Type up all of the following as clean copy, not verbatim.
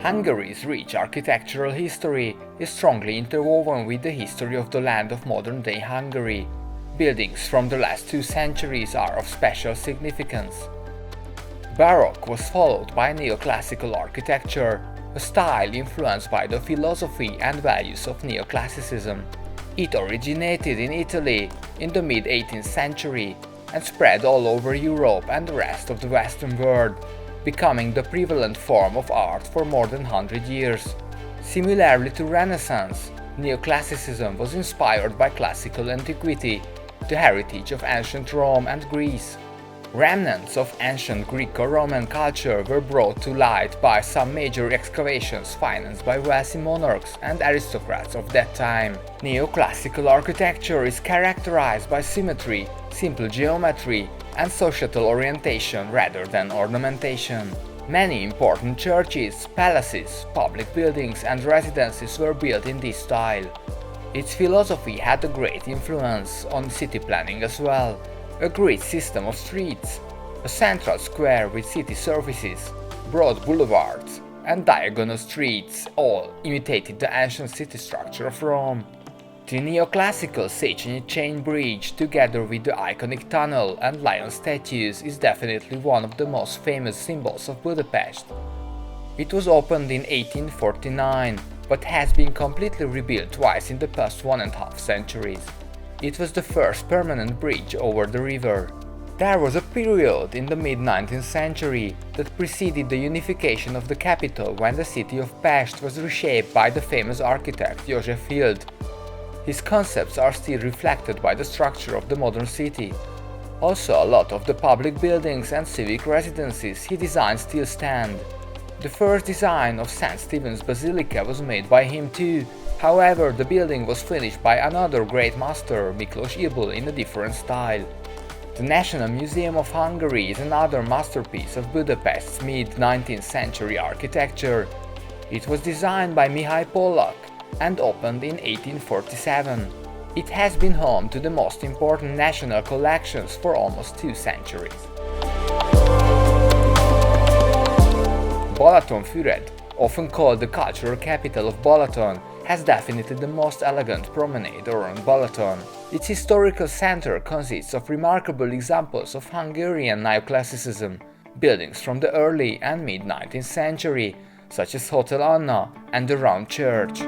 Hungary's rich architectural history is strongly interwoven with the history of the land of modern-day Hungary. Buildings from the last 2 centuries are of special significance. Baroque was followed by neoclassical architecture, a style influenced by the philosophy and values of neoclassicism. It originated in Italy in the mid-18th century and spread all over Europe and the rest of the Western world, becoming the prevalent form of art for more than 100 years. Similarly to Renaissance, neoclassicism was inspired by classical antiquity, the heritage of ancient Rome and Greece. Remnants of ancient Greco-Roman culture were brought to light by some major excavations financed by wealthy monarchs and aristocrats of that time. Neoclassical architecture is characterized by symmetry, simple geometry, and societal orientation rather than ornamentation. Many important churches, palaces, public buildings and residences were built in this style. Its philosophy had a great influence on city planning as well. A grid system of streets, a central square with city services, broad boulevards, and diagonal streets all imitated the ancient city structure of Rome. The neoclassical Széchenyi chain bridge, together with the iconic tunnel and lion statues, is definitely one of the most famous symbols of Budapest. It was opened in 1849, but has been completely rebuilt twice in the past 1.5 centuries. It was the first permanent bridge over the river. There was a period in the mid-19th century that preceded the unification of the capital when the city of Pest was reshaped by the famous architect József Hild. His concepts are still reflected by the structure of the modern city. Also, a lot of the public buildings and civic residences he designed still stand. The first design of St. Stephen's Basilica was made by him too. However, the building was finished by another great master, Miklós Ybl, in a different style. The National Museum of Hungary is another masterpiece of Budapest's mid-19th century architecture. It was designed by Mihály Pollak and opened in 1847. It has been home to the most important national collections for almost 2 centuries. Balatonfüred, often called the cultural capital of Balaton, has definitely the most elegant promenade around Balaton. Its historical center consists of remarkable examples of Hungarian neoclassicism, buildings from the early and mid-19th century, such as Hotel Anna and the Round Church.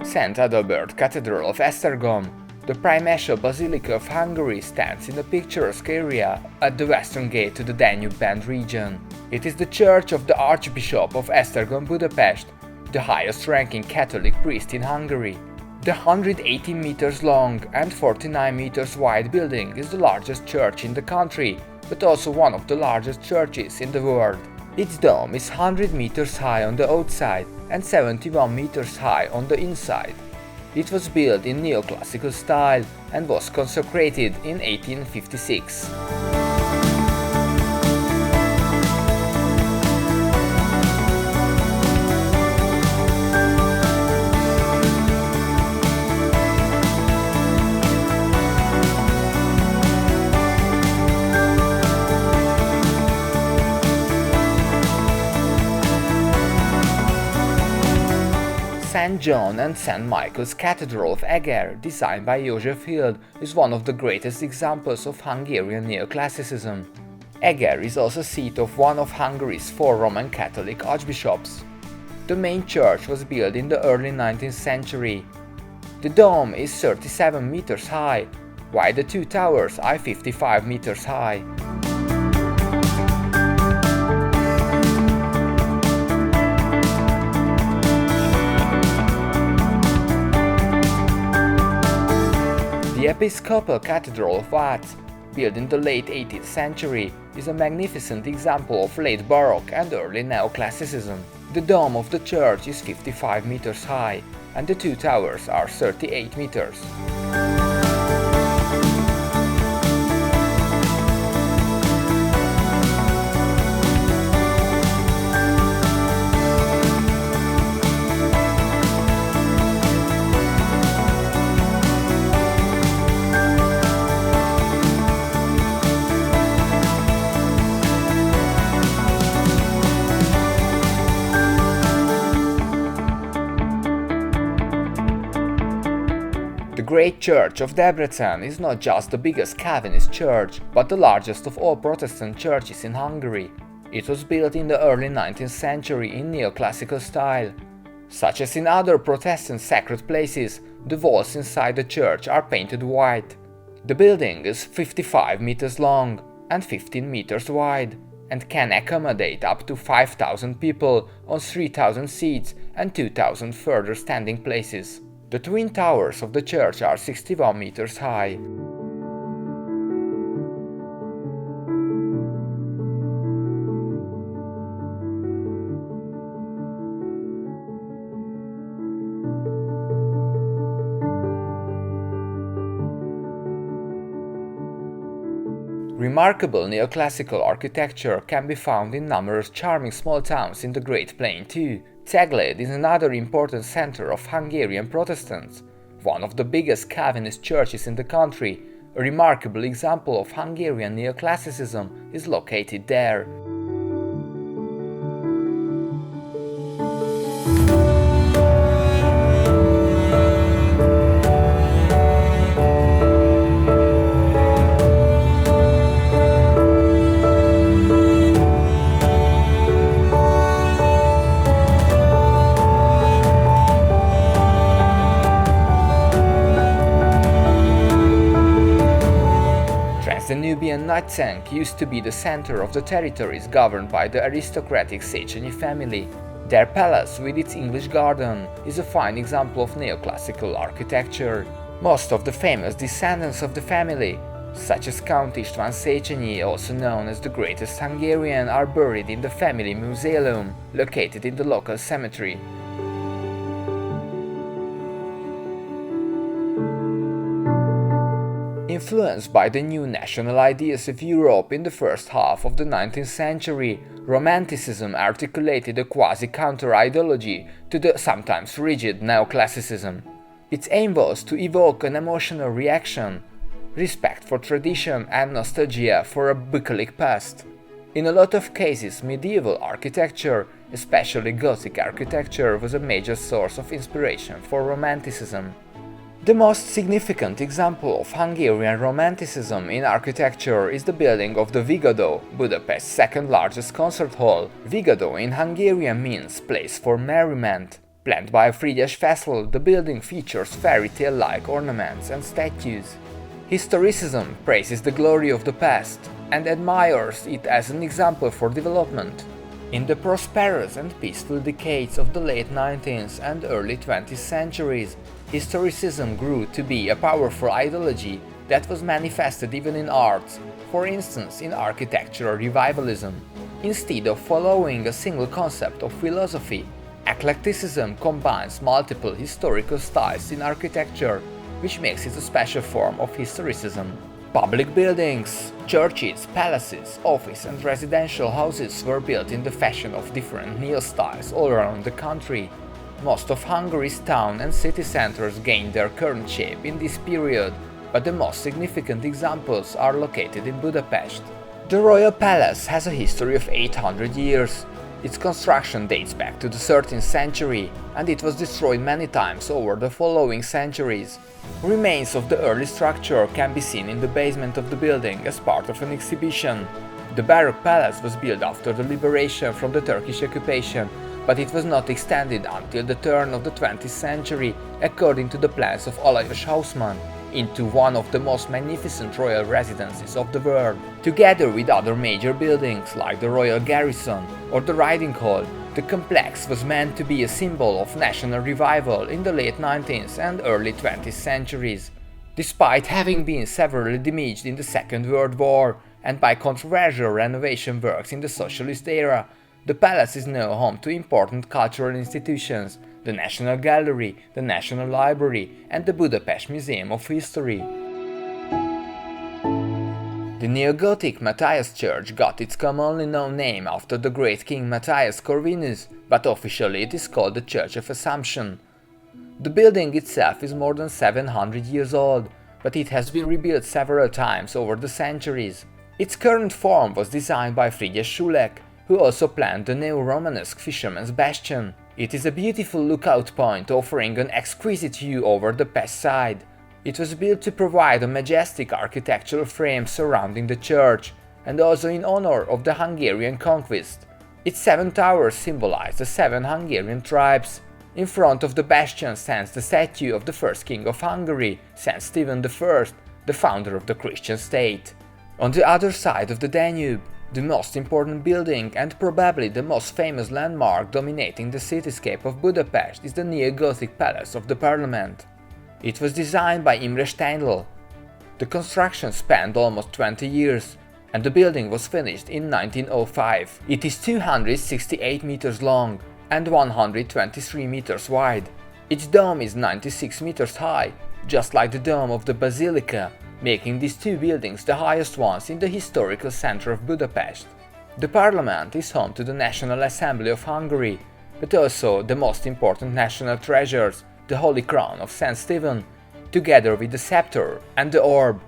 St. Adalbert Cathedral of Esztergom, the primatial basilica of Hungary, stands in a picturesque area at the western gate to the Danube-Bend region. It is the church of the Archbishop of Esztergom Budapest, the highest-ranking Catholic priest in Hungary. The 180 meters long and 49 meters wide building is the largest church in the country, but also one of the largest churches in the world. Its dome is 100 meters high on the outside and 71 meters high on the inside. It was built in neoclassical style and was consecrated in 1856. St. John and St. Michael's Cathedral of Eger, designed by József Hild, is one of the greatest examples of Hungarian neoclassicism. Eger is also seat of one of Hungary's 4 Roman Catholic archbishops. The main church was built in the early 19th century. The dome is 37 meters high, while the 2 towers are 55 meters high. The Episcopal Cathedral of Vác, built in the late 18th century, is a magnificent example of late Baroque and early neoclassicism. The dome of the church is 55 meters high, and the 2 towers are 38 meters. Great Church of Debrecen is not just the biggest Calvinist church, but the largest of all Protestant churches in Hungary. It was built in the early 19th century in neoclassical style. Such as in other Protestant sacred places, the walls inside the church are painted white. The building is 55 meters long and 15 meters wide, and can accommodate up to 5,000 people on 3,000 seats and 2,000 further standing places. The twin towers of the church are 61 meters high. Remarkable neoclassical architecture can be found in numerous charming small towns in the Great Plain too. Cegléd is another important center of Hungarian Protestants, one of the biggest Calvinist churches in the country. A remarkable example of Hungarian neoclassicism is located there. The Nubian Nightsank used to be the center of the territories governed by the aristocratic Széchenyi family. Their palace, with its English garden, is a fine example of neoclassical architecture. Most of the famous descendants of the family, such as Count István Széchenyi, also known as the Greatest Hungarian, are buried in the family mausoleum, located in the local cemetery. Influenced by the new national ideas of Europe in the first half of the 19th century, Romanticism articulated a quasi-counter-ideology to the sometimes rigid neoclassicism. Its aim was to evoke an emotional reaction, respect for tradition and nostalgia for a bucolic past. In a lot of cases, medieval architecture, especially Gothic architecture, was a major source of inspiration for Romanticism. The most significant example of Hungarian Romanticism in architecture is the building of the Vigadó, Budapest's second largest concert hall. Vigadó in Hungarian means place for merriment. Planned by Frigyes Feszl, the building features fairy tale-like ornaments and statues. Historicism praises the glory of the past and admires it as an example for development. In the prosperous and peaceful decades of the late 19th and early 20th centuries, historicism grew to be a powerful ideology that was manifested even in arts, for instance in architectural revivalism. Instead of following a single concept of philosophy, eclecticism combines multiple historical styles in architecture, which makes it a special form of historicism. Public buildings, churches, palaces, office and residential houses were built in the fashion of different neo-styles all around the country. Most of Hungary's town and city centers gained their current shape in this period, but the most significant examples are located in Budapest. The Royal Palace has a history of 800 years. Its construction dates back to the 13th century, and it was destroyed many times over the following centuries. Remains of the early structure can be seen in the basement of the building as part of an exhibition. The Baroque Palace was built after the liberation from the Turkish occupation, but it was not extended until the turn of the 20th century, according to the plans of Alajos Haussmann, into one of the most magnificent royal residences of the world. Together with other major buildings like the Royal Garrison or the Riding Hall, the complex was meant to be a symbol of national revival in the late 19th and early 20th centuries. Despite having been severely damaged in the Second World War and by controversial renovation works in the socialist era, the palace is now home to important cultural institutions, the National Gallery, the National Library and the Budapest Museum of History. The neo-Gothic Matthias Church got its commonly known name after the great King Matthias Corvinus, but officially it is called the Church of Assumption. The building itself is more than 700 years old, but it has been rebuilt several times over the centuries. Its current form was designed by Frigyes Sulek, who also planned the neo-Romanesque Fisherman's Bastion. It is a beautiful lookout point offering an exquisite view over the Pest side. It was built to provide a majestic architectural frame surrounding the church, and also in honor of the Hungarian conquest. Its 7 towers symbolize the 7 Hungarian tribes. In front of the bastion stands the statue of the first king of Hungary, Saint Stephen I, the founder of the Christian state. On the other side of the Danube, the most important building and probably the most famous landmark dominating the cityscape of Budapest is the neo-Gothic Palace of the Parliament. It was designed by Imre Steindl. The construction spanned almost 20 years, and the building was finished in 1905. It is 268 meters long and 123 meters wide. Its dome is 96 meters high, just like the dome of the Basilica, making these two buildings the highest ones in the historical center of Budapest. The parliament is home to the National Assembly of Hungary, but also the most important national treasures, the Holy Crown of Saint Stephen, together with the scepter and the orb,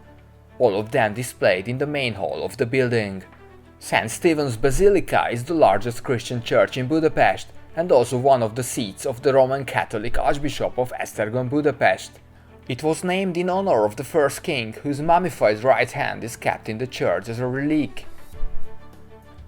all of them displayed in the main hall of the building. Saint Stephen's Basilica is the largest Christian church in Budapest and also one of the seats of the Roman Catholic Archbishop of Esztergom Budapest. It was named in honor of the first king, whose mummified right hand is kept in the church as a relic.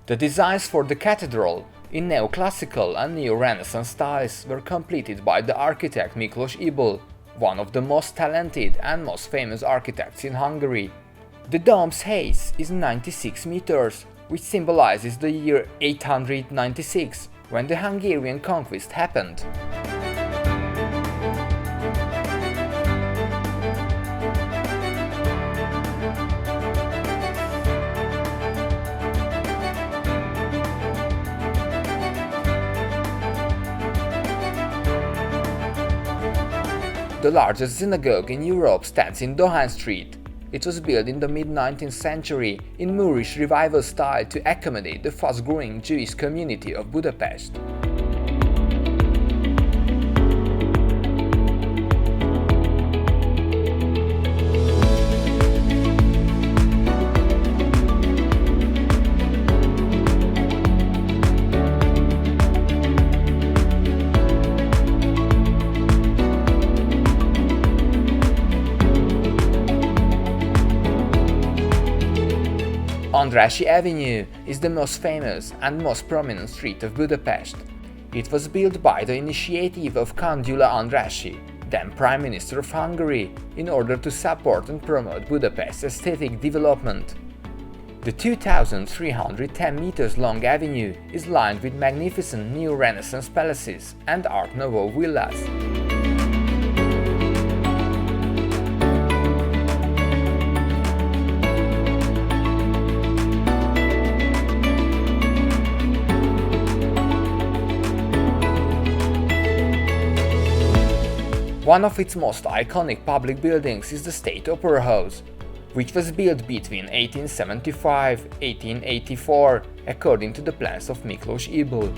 The designs for the cathedral, in neoclassical and neo-Renaissance styles, were completed by the architect Miklós Ybl, one of the most talented and most famous architects in Hungary. The dome's height is 96 meters, which symbolizes the year 896, when the Hungarian conquest happened. The largest synagogue in Europe stands in Dohány Street. It was built in the mid-19th century in Moorish revival style to accommodate the fast-growing Jewish community of Budapest. Andrássy Avenue is the most famous and most prominent street of Budapest. It was built by the initiative of Count Gyula Andrássy, then Prime Minister of Hungary, in order to support and promote Budapest's aesthetic development. The 2,310 meters long avenue is lined with magnificent neo-Renaissance palaces and Art Nouveau villas. One of its most iconic public buildings is the State Opera House, which was built between 1875–1884 according to the plans of Miklós Ybl.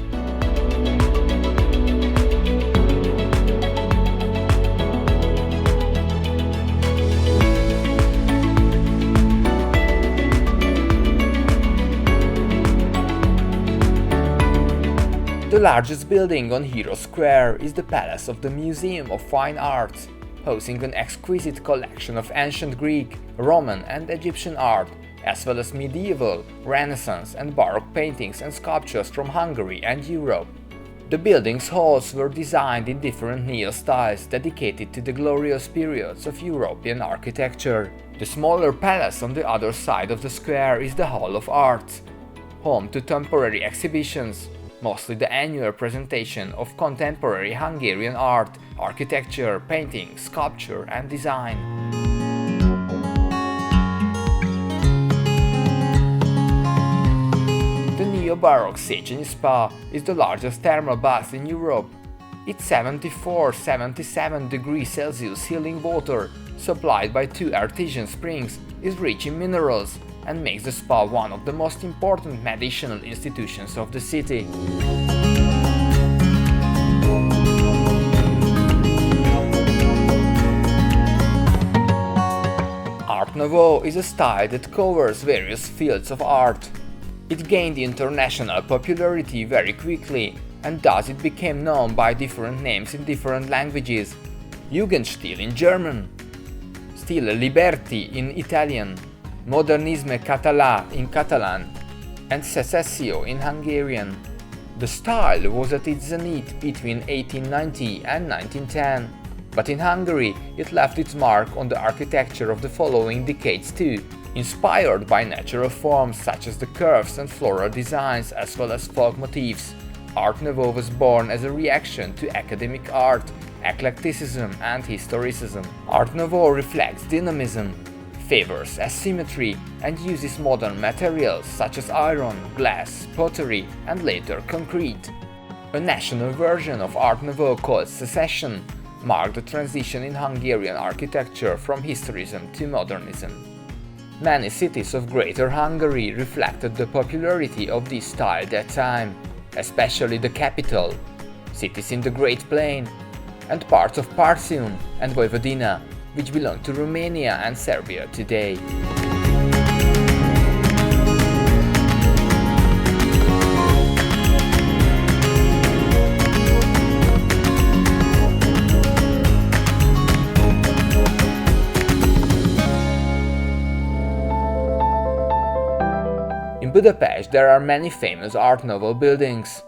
The largest building on Hero Square is the Palace of the Museum of Fine Arts, hosting an exquisite collection of ancient Greek, Roman and Egyptian art, as well as medieval, Renaissance and Baroque paintings and sculptures from Hungary and Europe. The building's halls were designed in different neo-styles dedicated to the glorious periods of European architecture. The smaller palace on the other side of the square is the Hall of Arts, home to temporary exhibitions, mostly the annual presentation of contemporary Hungarian art, architecture, painting, sculpture and design. The neo-Baroque Széchenyi Spa is the largest thermal bath in Europe. Its 74–77 degrees Celsius healing water, supplied by 2 artesian springs, is rich in minerals and makes the spa one of the most important medicinal institutions of the city. Art Nouveau is a style that covers various fields of art. It gained international popularity very quickly, and thus it became known by different names in different languages. Jugendstil in German, Stile Liberty in Italian, Modernisme Català in Catalan, and Secessio in Hungarian. The style was at its zenith between 1890 and 1910, but in Hungary it left its mark on the architecture of the following decades too, inspired by natural forms such as the curves and floral designs as well as folk motifs. Art Nouveau was born as a reaction to academic art, eclecticism and historicism. Art Nouveau reflects dynamism, favors asymmetry and uses modern materials such as iron, glass, pottery and later concrete. A national version of Art Nouveau called Secession marked the transition in Hungarian architecture from historism to modernism. Many cities of Greater Hungary reflected the popularity of this style that time, especially the capital, cities in the Great Plain, and parts of Partium and Vojvodina, which belong to Romania and Serbia today. In Budapest there are many famous Art Nouveau buildings.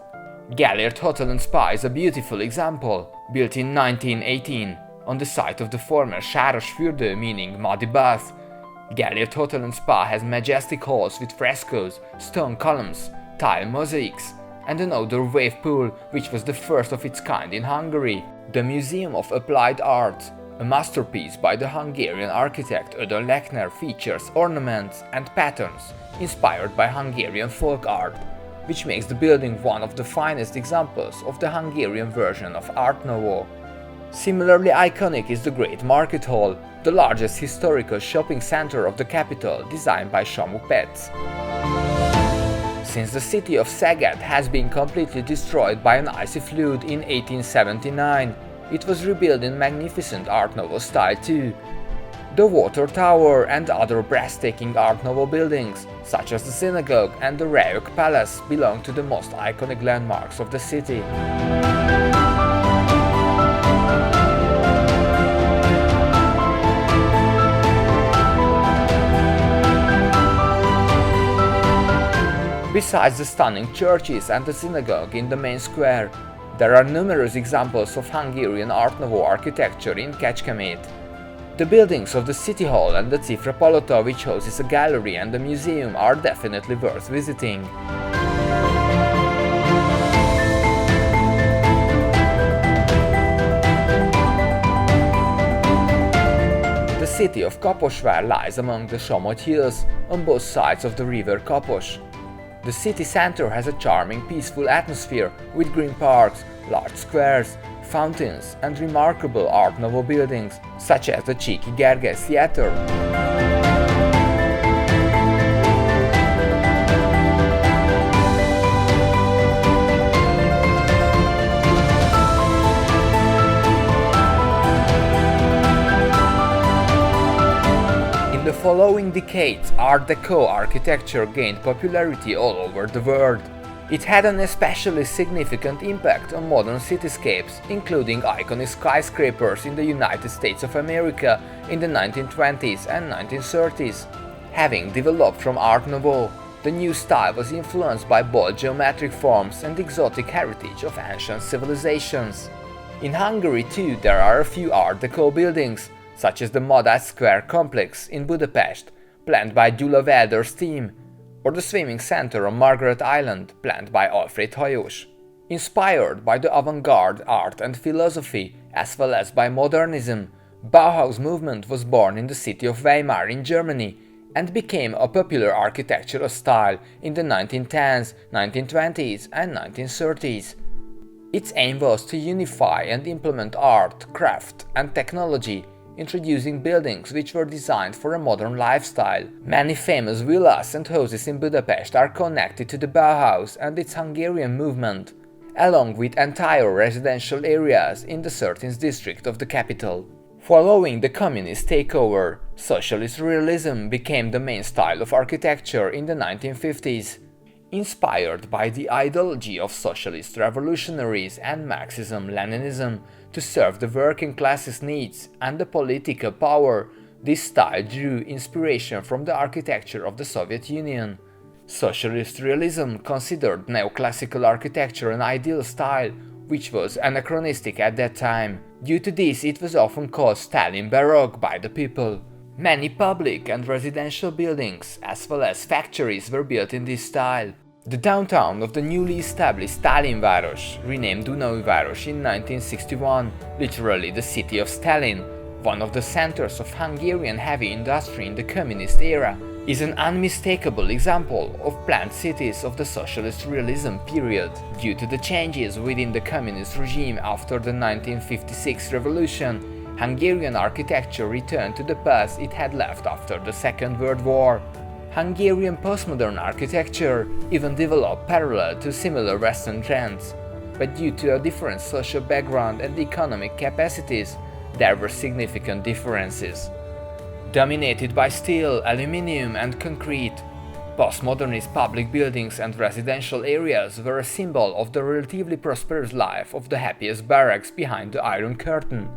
Gellért Hotel and Spa is a beautiful example, built in 1918. On the site of the former Sárosfürdő, meaning muddy bath. Gellért Hotel and Spa has majestic halls with frescoes, stone columns, tile mosaics, and an outdoor wave pool which was the first of its kind in Hungary. The Museum of Applied Art, a masterpiece by the Hungarian architect Ödön Lechner, features ornaments and patterns inspired by Hungarian folk art, which makes the building one of the finest examples of the Hungarian version of Art Nouveau. Similarly iconic is the Great Market Hall, the largest historical shopping center of the capital, designed by Samu Petz. Since the city of Szeged has been completely destroyed by an icy flood in 1879, it was rebuilt in magnificent Art Nouveau style too. The Water Tower and other breathtaking Art Nouveau buildings, such as the synagogue and the Rályök Palace, belong to the most iconic landmarks of the city. Besides the stunning churches and the synagogue in the main square, there are numerous examples of Hungarian Art Nouveau architecture in Kecskemét. The buildings of the City Hall and the Cifra Palota, which houses a gallery and a museum, are definitely worth visiting. The city of Kaposvár lies among the Somogy Hills on both sides of the river Kapos. The city center has a charming, peaceful atmosphere with green parks, large squares, fountains and remarkable Art Nouveau buildings, such as the Csíky Gergely Theatre. In the following decades, Art Deco architecture gained popularity all over the world. It had an especially significant impact on modern cityscapes, including iconic skyscrapers in the United States of America in the 1920s and 1930s. Having developed from Art Nouveau, the new style was influenced by bold geometric forms and exotic heritage of ancient civilizations. In Hungary too there are a few Art Deco buildings, such as the Madách Square complex in Budapest, planned by Gyula Welder's team, or the swimming center on Margaret Island, planned by Alfred Hajós. Inspired by the avant-garde art and philosophy, as well as by modernism, Bauhaus movement was born in the city of Weimar in Germany and became a popular architectural style in the 1910s, 1920s and 1930s. Its aim was to unify and implement art, craft and technology, introducing buildings which were designed for a modern lifestyle. Many famous villas and houses in Budapest are connected to the Bauhaus and its Hungarian movement, along with entire residential areas in the 13th district of the capital. Following the communist takeover, socialist realism became the main style of architecture in the 1950s. Inspired by the ideology of socialist revolutionaries and Marxism-Leninism to serve the working class's needs and the political power, This style drew inspiration from the architecture of the Soviet Union. Socialist realism considered neoclassical architecture an ideal style, which was anachronistic at that time. Due to this, it was often called Stalin Baroque by the people. Many public and residential buildings, as well as factories, were built in this style. The downtown of the newly established Stalinváros, renamed Dunauváros in 1961, literally the city of Stalin, one of the centers of Hungarian heavy industry in the communist era, is an unmistakable example of planned cities of the socialist realism period. Due to the changes within the communist regime after the 1956 revolution, Hungarian architecture returned to the path it had left after the Second World War. Hungarian postmodern architecture even developed parallel to similar Western trends, but due to a different social background and economic capacities, there were significant differences. Dominated by steel, aluminium and concrete, postmodernist public buildings and residential areas were a symbol of the relatively prosperous life of the happiest barracks behind the Iron Curtain.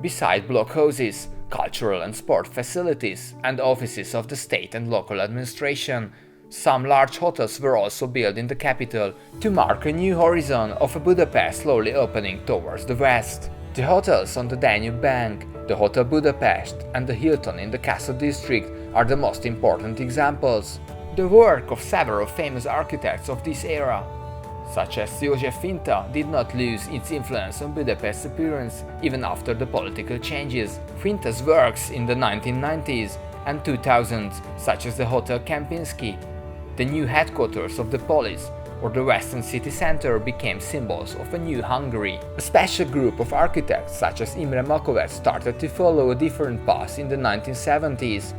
Beside blockhouses, cultural and sport facilities, and offices of the state and local administration, some large hotels were also built in the capital to mark a new horizon of a Budapest slowly opening towards the west. The hotels on the Danube bank, the Hotel Budapest and the Hilton in the Castle district are the most important examples. The work of several famous architects of this era, such as József Finta, did not lose its influence on Budapest's appearance even after the political changes. Finta's works in the 1990s and 2000s, such as the Hotel Kempinski, the new headquarters of the police, or the Western city center, became symbols of a new Hungary. A special group of architects such as Imre Makovec started to follow a different path in the 1970s.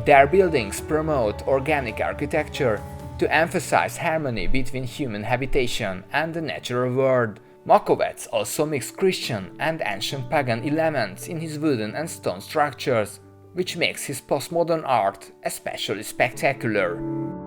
Their buildings promote organic architecture to emphasize harmony between human habitation and the natural world. Makovec also mixed Christian and ancient pagan elements in his wooden and stone structures, which makes his postmodern art especially spectacular.